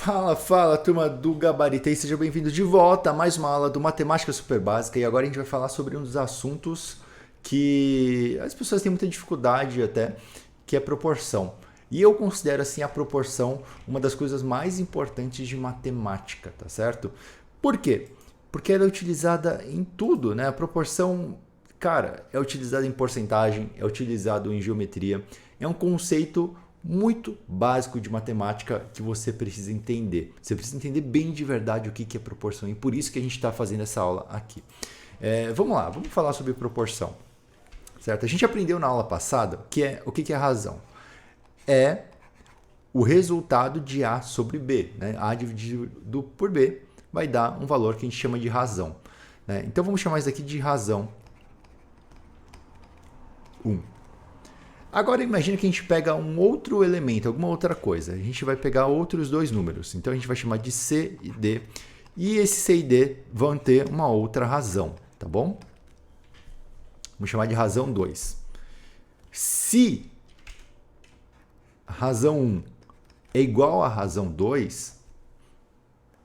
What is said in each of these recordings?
Fala, turma do Gabaritei, seja bem-vindo de volta a mais uma aula do Matemática Super Básica e agora a gente vai falar sobre um dos assuntos que as pessoas têm muita dificuldade até, que é proporção. E eu considero assim a proporção uma das coisas mais importantes de matemática, tá certo? Por quê? Porque ela é utilizada em tudo, né? A proporção, cara, é utilizada em porcentagem, é utilizado em geometria, é um conceito muito básico de matemática que você precisa entender. Você precisa entender bem de verdade o que é proporção e por isso que a gente está fazendo essa aula aqui. Vamos lá, vamos falar sobre proporção. Certo? A gente aprendeu na aula passada o que é razão. É o resultado de A sobre B. Né? A dividido por B vai dar um valor que a gente chama de razão. Né? Então vamos chamar isso aqui de razão 1. Agora imagine que a gente pega um outro elemento, alguma outra coisa. A gente vai pegar outros dois números. Então a gente vai chamar de C e D. E esse C e D vão ter uma outra razão, tá bom? Vamos chamar de razão 2. Se a razão 1 é igual à razão 2,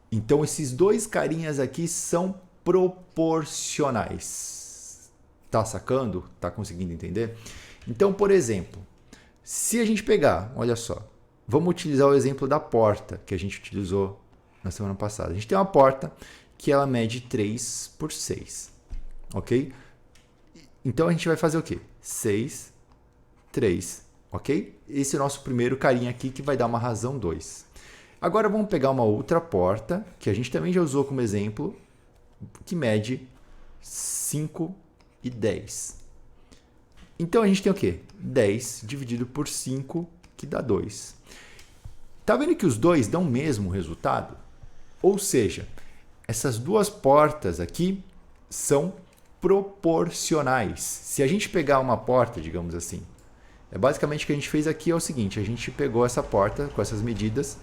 então esses dois carinhas aqui são proporcionais. Tá sacando? Tá conseguindo entender? Então, por exemplo, se a gente pegar, olha só, vamos utilizar o exemplo da porta que a gente utilizou na semana passada. A gente tem uma porta que ela mede 3 por 6, ok? Então a gente vai fazer o quê? 6, 3, ok? Esse é o nosso primeiro carinha aqui que vai dar uma razão 2. Agora vamos pegar uma outra porta, que a gente também já usou como exemplo, que mede 5 e 10. Então a gente tem o quê? 10 dividido por 5, que dá 2. Tá vendo que os dois dão o mesmo resultado? Ou seja, essas duas portas aqui são proporcionais. Se a gente pegar uma porta, digamos assim, basicamente o que a gente fez aqui é o seguinte, a gente pegou essa porta com essas medidas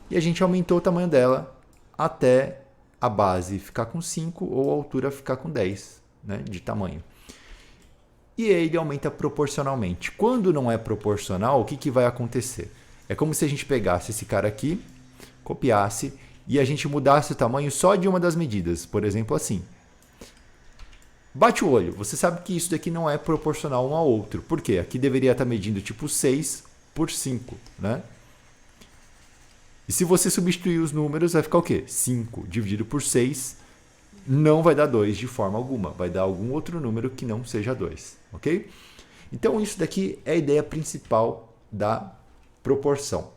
e a gente aumentou o tamanho dela até a base ficar com 5 ou a altura ficar com 10, né, de tamanho. E ele aumenta proporcionalmente. Quando não é proporcional, o que vai acontecer? É como se a gente pegasse esse cara aqui, copiasse e a gente mudasse o tamanho só de uma das medidas. Por exemplo, assim. Bate o olho. Você sabe que isso daqui não é proporcional um ao outro. Por quê? Aqui deveria estar medindo tipo 6 por 5, né? E se você substituir os números, vai ficar o quê? 5 dividido por 6 não vai dar 2 de forma alguma. Vai dar algum outro número que não seja 2, ok? Então, isso daqui é a ideia principal da proporção.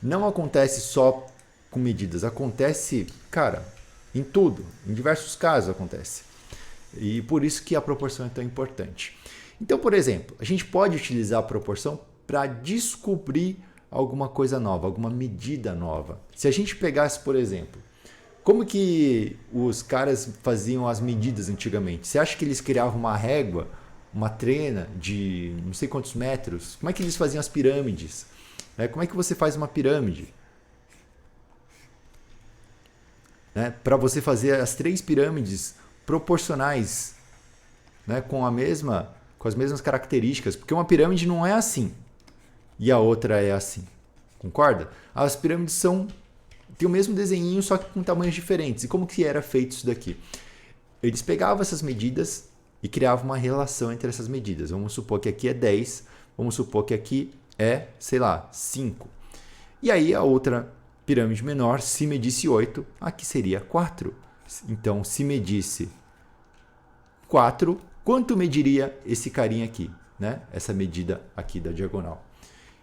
Não acontece só com medidas. Acontece, cara, em tudo. Em diversos casos acontece. E por isso que a proporção é tão importante. Então, por exemplo, a gente pode utilizar a proporção para descobrir alguma coisa nova, alguma medida nova. Se a gente pegasse, por exemplo, como que os caras faziam as medidas antigamente? Você acha que eles criavam uma régua, uma trena de não sei quantos metros? Como é que eles faziam as pirâmides? Como é que você faz uma pirâmide? Para você fazer as 3 pirâmides proporcionais, né, com as mesmas características, porque uma pirâmide não é assim e a outra é assim, concorda? As pirâmides têm o mesmo desenho, só que com tamanhos diferentes. E como que era feito isso daqui? Eles pegavam essas medidas e criavam uma relação entre essas medidas. Vamos supor que aqui é 10, vamos supor que aqui é, sei lá, 5. E aí a outra pirâmide menor, se medisse 8, aqui seria 4. Então, se medisse 4, quanto mediria esse carinha aqui, né? Essa medida aqui da diagonal.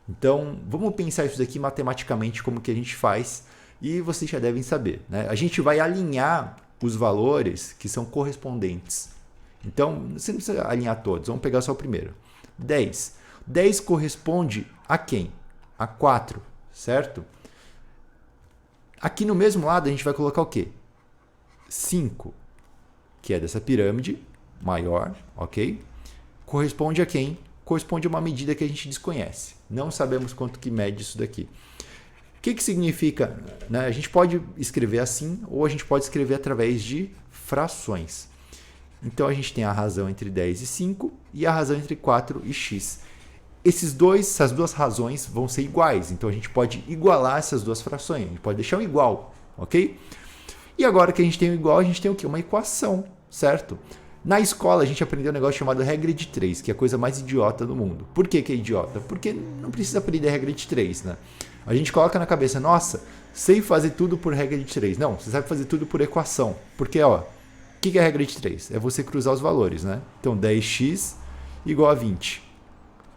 Então, vamos pensar isso daqui matematicamente, como que a gente faz, e vocês já devem saber, né? A gente vai alinhar os valores que são correspondentes. Então, você não precisa alinhar todos, vamos pegar só o primeiro. 10. 10 corresponde a quem? A 4, certo? Aqui no mesmo lado a gente vai colocar o quê? 5, que é dessa pirâmide maior, ok? Corresponde a quem? Corresponde a uma medida que a gente desconhece. Não sabemos quanto que mede isso daqui. O que significa? Né? A gente pode escrever assim ou a gente pode escrever através de frações. Então a gente tem a razão entre 10 e 5 e a razão entre 4 e x. essas duas razões vão ser iguais. Então a gente pode igualar essas duas frações, a gente pode deixar um igual, ok? E agora que a gente tem o igual, a gente tem o quê? Uma equação, certo? Na escola a gente aprendeu um negócio chamado regra de 3, que é a coisa mais idiota do mundo. Por que é idiota? Porque não precisa aprender a regra de 3, né? A gente coloca na cabeça, nossa, sei fazer tudo por regra de 3. Não, você sabe fazer tudo por equação. Porque, ó, o que é a regra de 3? É você cruzar os valores, né? Então 10x igual a 20.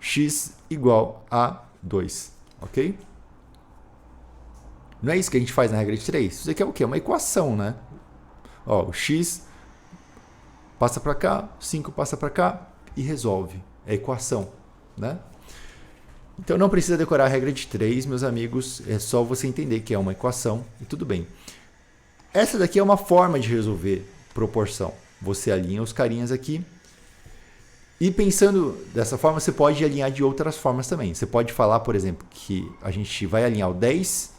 X igual a 2, ok? Não é isso que a gente faz na regra de 3? Isso aqui é o quê? É uma equação, né? Ó, o x passa para cá, 5 passa para cá e resolve. É equação, né? Então não precisa decorar a regra de 3, meus amigos. É só você entender que é uma equação e tudo bem. Essa daqui é uma forma de resolver proporção. Você alinha os carinhas aqui. E pensando dessa forma, você pode alinhar de outras formas também. Você pode falar, por exemplo, que a gente vai alinhar o 10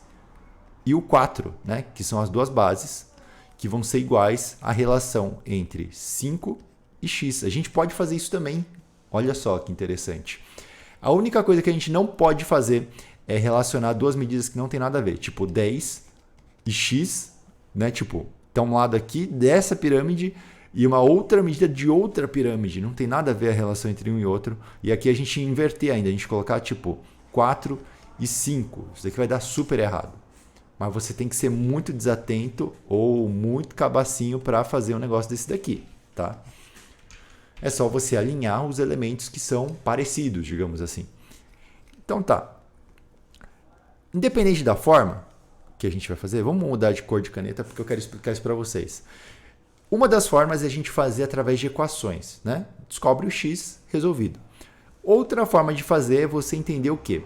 e o 4, né? Que são as duas bases, que vão ser iguais à relação entre 5 e x. A gente pode fazer isso também. Olha só que interessante. A única coisa que a gente não pode fazer é relacionar duas medidas que não tem nada a ver. Tipo 10 e x, né? Tipo, tá um lado aqui dessa pirâmide e uma outra medida de outra pirâmide. Não tem nada a ver a relação entre um e outro. E aqui a gente inverter ainda. A gente colocar tipo 4 e 5. Isso daqui vai dar super errado. Mas você tem que ser muito desatento ou muito cabacinho para fazer um negócio desse daqui, tá? É só você alinhar os elementos que são parecidos, digamos assim. Então tá. Independente da forma que a gente vai fazer, vamos mudar de cor de caneta porque eu quero explicar isso para vocês. Uma das formas é a gente fazer através de equações, né? Descobre o x, resolvido. Outra forma de fazer é você entender o quê?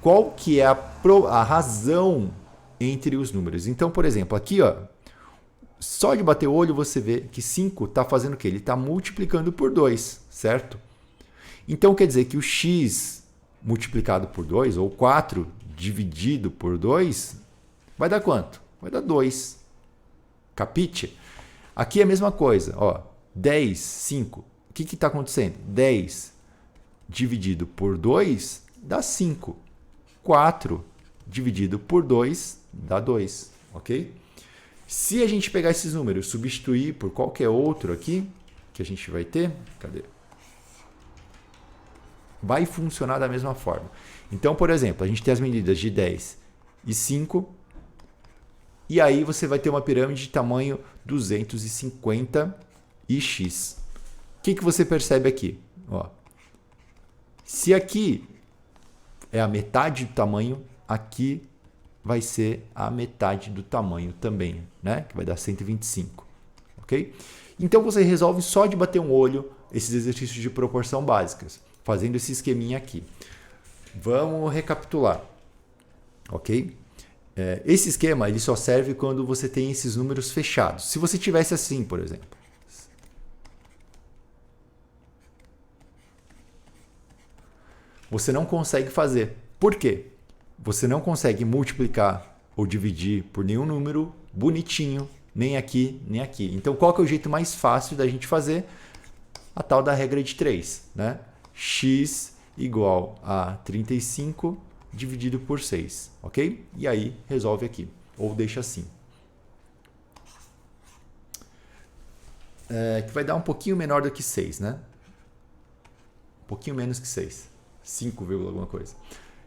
Qual que é a razão entre os números. Então, por exemplo, aqui, ó, só de bater o olho você vê que 5 está fazendo o quê? Ele está multiplicando por 2, certo? Então, quer dizer que o x multiplicado por 2, ou 4 dividido por 2, vai dar quanto? Vai dar 2. Capite? Aqui é a mesma coisa. Ó, 10, 5. O que está acontecendo? 10 dividido por 2 dá 5. 4 dividido por 2 dá 2. Ok? Se a gente pegar esses números e substituir por qualquer outro aqui, que a gente vai ter, cadê? Vai funcionar da mesma forma. Então, por exemplo, a gente tem as medidas de 10 e 5, e aí você vai ter uma pirâmide de tamanho 250 e x. O que você percebe aqui? Ó, se aqui é a metade do tamanho, aqui vai ser a metade do tamanho também, né? Que vai dar 125, ok? Então você resolve só de bater um olho esses exercícios de proporção básicas, fazendo esse esqueminha aqui. Vamos recapitular, ok? Esse esquema ele só serve quando você tem esses números fechados. Se você tivesse assim, por exemplo. Você não consegue fazer. Por quê? Você não consegue multiplicar ou dividir por nenhum número bonitinho, nem aqui, nem aqui. Então, qual que é o jeito mais fácil da gente fazer? A tal da regra de 3, né? X igual a 35 dividido por 6, ok? E aí, resolve aqui, ou deixa assim. Que vai dar um pouquinho menor do que 6, né? Um pouquinho menos que 6. 5, alguma coisa.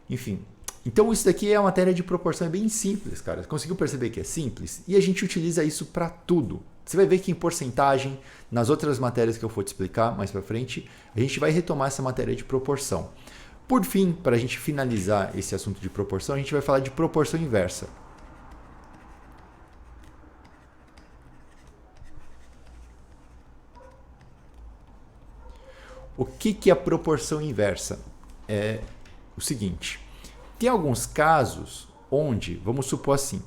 Enfim. Então, isso daqui é uma matéria de proporção, é bem simples, cara. Conseguiu perceber que é simples? E a gente utiliza isso para tudo. Você vai ver que em porcentagem, nas outras matérias que eu for te explicar mais para frente, a gente vai retomar essa matéria de proporção. Por fim, para a gente finalizar esse assunto de proporção, a gente vai falar de proporção inversa. O que é a proporção inversa? É o seguinte... Tem alguns casos onde, vamos supor assim,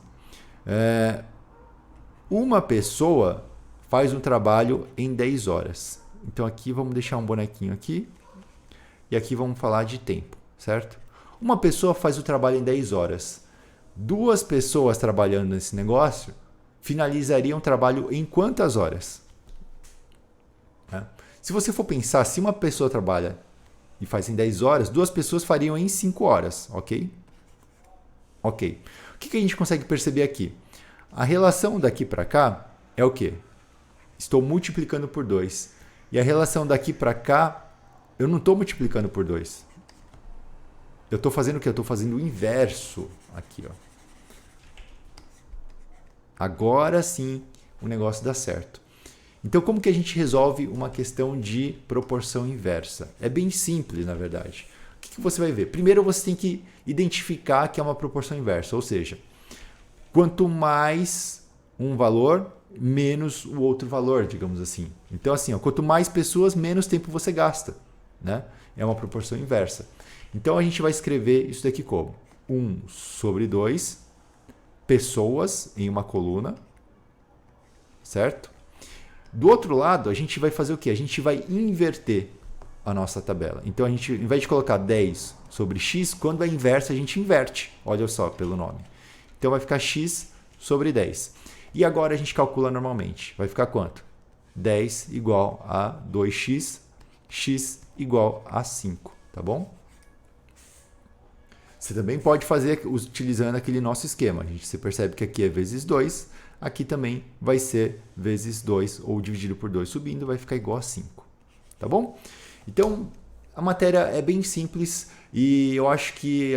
uma pessoa faz um trabalho em 10 horas. Então aqui vamos deixar um bonequinho aqui e aqui vamos falar de tempo, certo? Uma pessoa faz o trabalho em 10 horas. Duas pessoas trabalhando nesse negócio finalizariam o trabalho em quantas horas? Se você for pensar, se uma pessoa trabalha e faz em 10 horas, 2 pessoas fariam em 5 horas, ok? Ok. O que a gente consegue perceber aqui? A relação daqui para cá é o quê? Estou multiplicando por 2. E a relação daqui para cá, eu não estou multiplicando por 2. Eu estou fazendo o quê? Eu estou fazendo o inverso aqui, ó. Agora sim o negócio dá certo. Então, como que a gente resolve uma questão de proporção inversa? É bem simples, na verdade. O que você vai ver? Primeiro, você tem que identificar que é uma proporção inversa, ou seja, quanto mais um valor, menos o outro valor, digamos assim. Então, assim, ó, quanto mais pessoas, menos tempo você gasta, né? É uma proporção inversa. Então, a gente vai escrever isso daqui como 1/2 pessoas em uma coluna, certo? Do outro lado, a gente vai fazer o quê? A gente vai inverter a nossa tabela. Então, a gente, ao invés de colocar 10 sobre x, quando é inverso, a gente inverte. Olha só pelo nome. Então, vai ficar x sobre 10. E agora a gente calcula normalmente. Vai ficar quanto? 10 igual a 2x, x igual a 5, tá bom? Você também pode fazer utilizando aquele nosso esquema. Você percebe que aqui é vezes 2, aqui também vai ser vezes 2 ou dividido por 2 subindo, vai ficar igual a 5. Tá bom? Então, a matéria é bem simples e eu acho que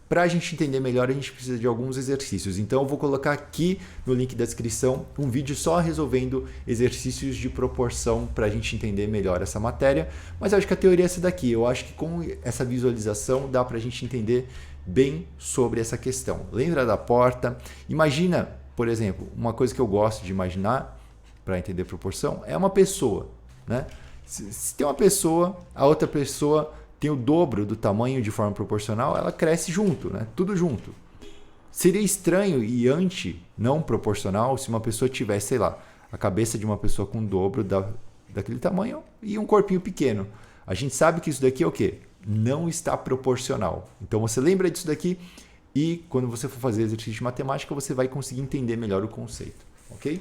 para a gente entender melhor, a gente precisa de alguns exercícios. Então, eu vou colocar aqui no link da descrição um vídeo só resolvendo exercícios de proporção para a gente entender melhor essa matéria. Mas eu acho que a teoria é essa daqui. Eu acho que com essa visualização dá para a gente entender bem sobre essa questão. Lembra da porta? Imagina, por exemplo, uma coisa que eu gosto de imaginar para entender proporção é uma pessoa, né? Se tem uma pessoa, a outra pessoa tem o dobro do tamanho de forma proporcional, ela cresce junto, né? Tudo junto. Seria estranho e não proporcional se uma pessoa tivesse, sei lá, a cabeça de uma pessoa com o dobro daquele tamanho e um corpinho pequeno. A gente sabe que isso daqui é o quê? Não está proporcional. Então você lembra disso daqui e quando você for fazer exercício de matemática, você vai conseguir entender melhor o conceito, ok?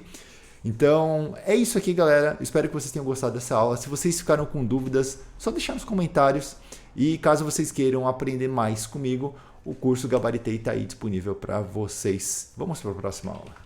Então, é isso aqui, galera. Espero que vocês tenham gostado dessa aula. Se vocês ficaram com dúvidas, só deixar nos comentários. E caso vocês queiram aprender mais comigo, o curso Gabaritei está aí disponível para vocês. Vamos para a próxima aula.